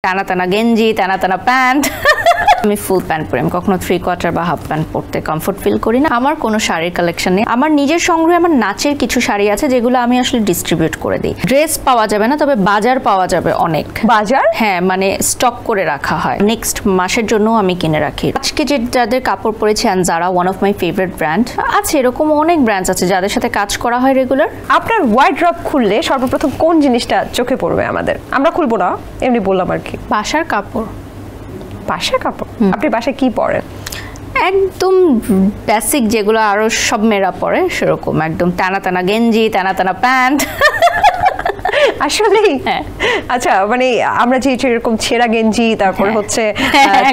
টানা টানা গেঞ্জি, টানা টানা প্যান্ট। আমি ফুল প্যান্ট পরি, আমি কখনো 3/4 বা হাফ প্যান্ট পরতে কমফোর্ট ফিল করি না। আমার কোনো শাড়ির কালেকশন নেই। আমার নিজের সংগ্রহে আমার নাচের কিছু শাড়ি আছে যেগুলো আমি আসলে ডিস্ট্রিবিউট করে দিই। ড্রেস পাওয়া যাবে না, তবে বাজার পাওয়া যাবে অনেক। বাজার? হ্যাঁ, মানে স্টক করে রাখা হয়, নেক্সট মাসের জন্য আমি কিনে রাখি। আজকে যাদের কাপড় পরেছি যারা one of my favourite brand আছে, এরকম অনেক ব্র্যান্ডস আছে যাদের সাথে কাজ করা হয় রেগুলার। আপনার ওয়ার্ড্রব খুললে সর্বপ্রথম কোন জিনিসটা চোখে পড়বে আমাদের? আমরা খুলবো না, এমনি বললাম আর কি। বাসার কাপড়। বাসার কাপড়? আপনি বাসায় কি পরেন? একদম বেসিক যেগুলো আরো সব মেয়েরা পরে সেরকম, একদম টানা টানা গেঞ্জি, টানা টানা প্যান্ট। আসলেই? হ্যাঁ। আচ্ছা, মানে আমরা যে এরকম ছেঁড়া গেঞ্জি, তারপর হচ্ছে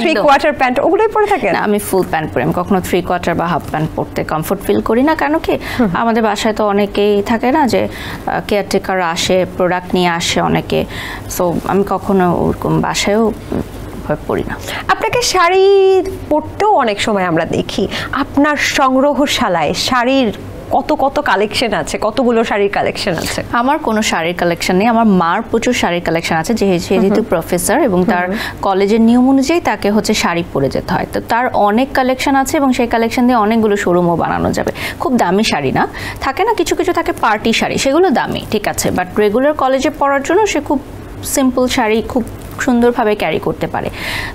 3/4 প্যান্ট, ওগুলোই পরে থাকেন? না, আমি ফুল প্যান্ট পরি, আমি কখনো 3/4 বা হাফ প্যান্ট পরতে কমফোর্ট ফিল করি না। কেন কি, আমাদের বাসায় তো অনেকেই থাকে না যে কেয়ারটেকার আসে, প্রোডাক্ট নিয়ে আসে অনেকে, সো আমি কখনো ওরকম বাসায়ও পরি না। আপনাকে শাড়ি পরতেও অনেক সময় আমরা দেখি, আপনার সংগ্রহশালায় শাড়ির কত কালেকশন আছে, কতগুলো শাড়ির কালেকশন আছে? আমার কোনো শাড়ির কালেকশন নেই। আমার মার প্রচুর শাড়ির কালেকশন আছে, যেহেতু প্রফেসর এবং তার কলেজের নিয়ম অনুযায়ী তাকে হচ্ছে শাড়ি পরে যেতে হয়, তো তার অনেক কালেকশন আছে এবং সেই কালেকশন দিয়ে অনেকগুলো শোরুমও বানানো যাবে। খুব দামি শাড়ি না, থাকে না কিছু কিছু থাকে পার্টি শাড়ি, সেগুলো দামি ঠিক আছে, বাট রেগুলার কলেজে পরার জন্য সে খুব সিম্পল শাড়ি খুব সুন্দরভাবে ক্যারি করতে পারে।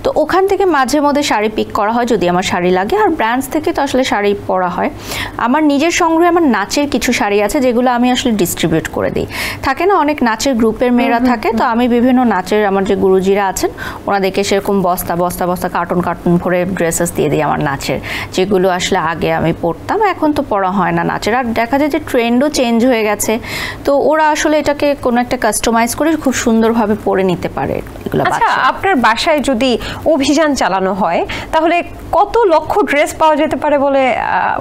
তো ওখান থেকে মাঝে মধ্যে শাড়ি পিক করা হয় যদি আমার শাড়ি লাগে, আর ব্র্যান্ডস থেকে তো আসলে শাড়ি পরা হয়। আমার নিজের সংগ্রহে আমার নাচের কিছু শাড়ি আছে যেগুলো আমি আসলে ডিস্ট্রিবিউট করে দিই। থাকে না অনেক নাচের গ্রুপের মেয়েরা থাকে, তো আমি বিভিন্ন নাচের আমার যে গুরুজিরা আছেন ওনাদেরকে সেরকম বস্তা কার্টুন ভরে ড্রেসেস দিয়ে দিই আমার নাচের, যেগুলো আসলে আগে আমি পরতাম, এখন তো পরা হয় না নাচের। আর দেখা যায় যে ট্রেন্ডও চেঞ্জ হয়ে গেছে, তো ওরা আসলে এটাকে কোনো একটা কাস্টমাইজ করে খুব সুন্দরভাবে পরে নিতে পারে। আচ্ছা, আপনার বাসায় যদি অভিযান চালানো হয় তাহলে কত লক্ষ ড্রেস পাওয়া যেতে পারে বলে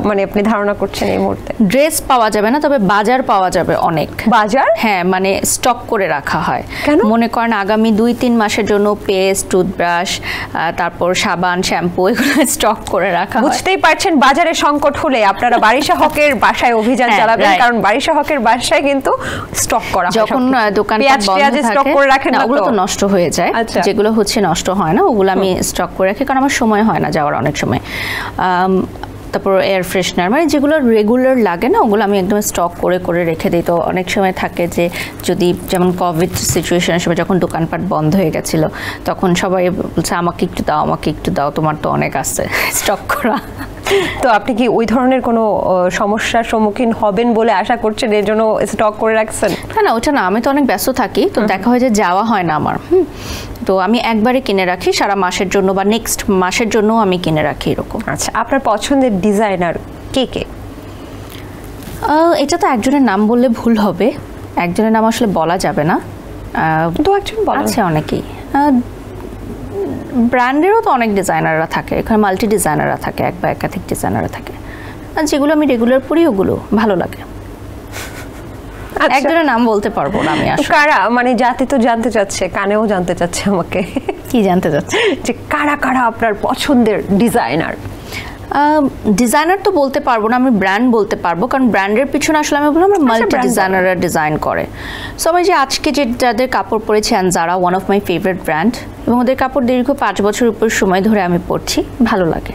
মানে আপনি ধারণা করছেন এই মুহূর্তে? ড্রেস পাওয়া যাবে না, তবে বাজার পাওয়া যাবে অনেক। বাজার? হ্যাঁ, মানে স্টক করে রাখা হয়। কেন? মনে করেন আগামী 2-3 মাসের জন্য পেস্ট, টুথব্রাশ, তারপর সাবান, শ্যাম্পু, এগুলো স্টক করে রাখা হয়। বুঝতেই পারছেন বাজারে সংকট হলে আপনারা বারিশা হকের বাসায় অভিযান চালাবেন, কারণ বারিশা হকের বাসায় কিন্তু স্টক করা হয়। যখন দোকানপাট বন্ধ থাকে স্টক করে রাখেন না, ওগুলো তো নষ্ট হয়ে যায়। যেগুলো হচ্ছে নষ্ট হয় না ওগুলো আমি স্টক করে রাখি, কারণ আমার সময় হয় না যাওয়ার অনেক সময়। তারপর এয়ার ফ্রেশনার, মানে যেগুলো রেগুলার লাগে না ওগুলো আমি একদম স্টক করে রেখে দিই। তো অনেক সময় থাকে যে যদি যেমন কোভিড সিচুয়েশনের সময় যখন দোকানপাট বন্ধ হয়ে গেছিলো, তখন সবাই বলছে আমাকে একটু দাও, তোমার তো অনেক আছে স্টক করা। তো আপনি কি ওই ধরনের কোনো সমস্যার সম্মুখীন হবেন বলে আশা করছেন, এর জন্য স্টক করে রাখছেন? না, ওটা না, আমি তো অনেক ব্যস্ত থাকি, তো দেখা হয় যে যাওয়া হয় না আমার। তো আমি একবারে কিনে রাখি সারা মাসের জন্য বা নেক্সট মাসের জন্য আমি কিনে রাখি এরকম। আচ্ছা, আপনার পছন্দের ডিজাইনার কে? এটা তো একজনের নাম বললে ভুল হবে, একজনের নাম আসলে বলা যাবে না। তো একজন আছে অনেকেই, ব্র্যান্ডেরও তো অনেক ডিজাইনাররা থাকে, এখানে মাল্টি ডিজাইনাররা থাকে, এক বা একাধিক ডিজাইনাররা থাকে, আর যেগুলো আমি রেগুলার পরি ওগুলো ভালো লাগে। একজনের নাম বলতে পারবো না আমি আসলে। কারা, মানে জাতি তো জানতে চাচ্ছে, কানেও জানতে চাচ্ছে আমাকে। কি জানতে চাচ্ছে? যে কারা আপনার পছন্দের ডিজাইনার? ডিজাইনার তো বলতে পারবো না, আমি ব্র্যান্ড বলতে পারবো, কারণ ব্র্যান্ডের পিছনে আসলে আমি বললাম মাল্টি ডিজাইনাররা ডিজাইন করে। সো আমি যে আজকে যাদের কাপড় পরেছি যারা one of my favourite brand, এবং ওদের কাপড় দীর্ঘ 5 বছর উপর সময় ধরে আমি পরছি, ভালো লাগে।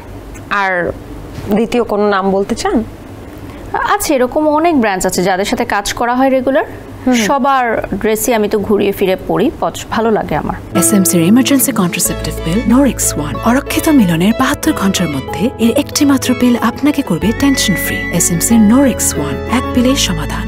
আর দ্বিতীয় কোনো নাম বলতে চান? আছে, এরকম অনেক ব্র্যান্ডস আছে যাদের সাথে কাজ করা হয় রেগুলার, সবার ড্রেসই আমি তো ঘুরিয়ে ফিরে পরি, ভালো লাগে আমার। এসএমসির emergency contraceptive pill Norix one অরক্ষিত মিলনের 72 ঘন্টার মধ্যে এর একটি মাত্র পিল আপনাকে করবে টেনশন ফ্রি। এসএমসির নরিক্স ওয়ান, এক পিলের সমাধান।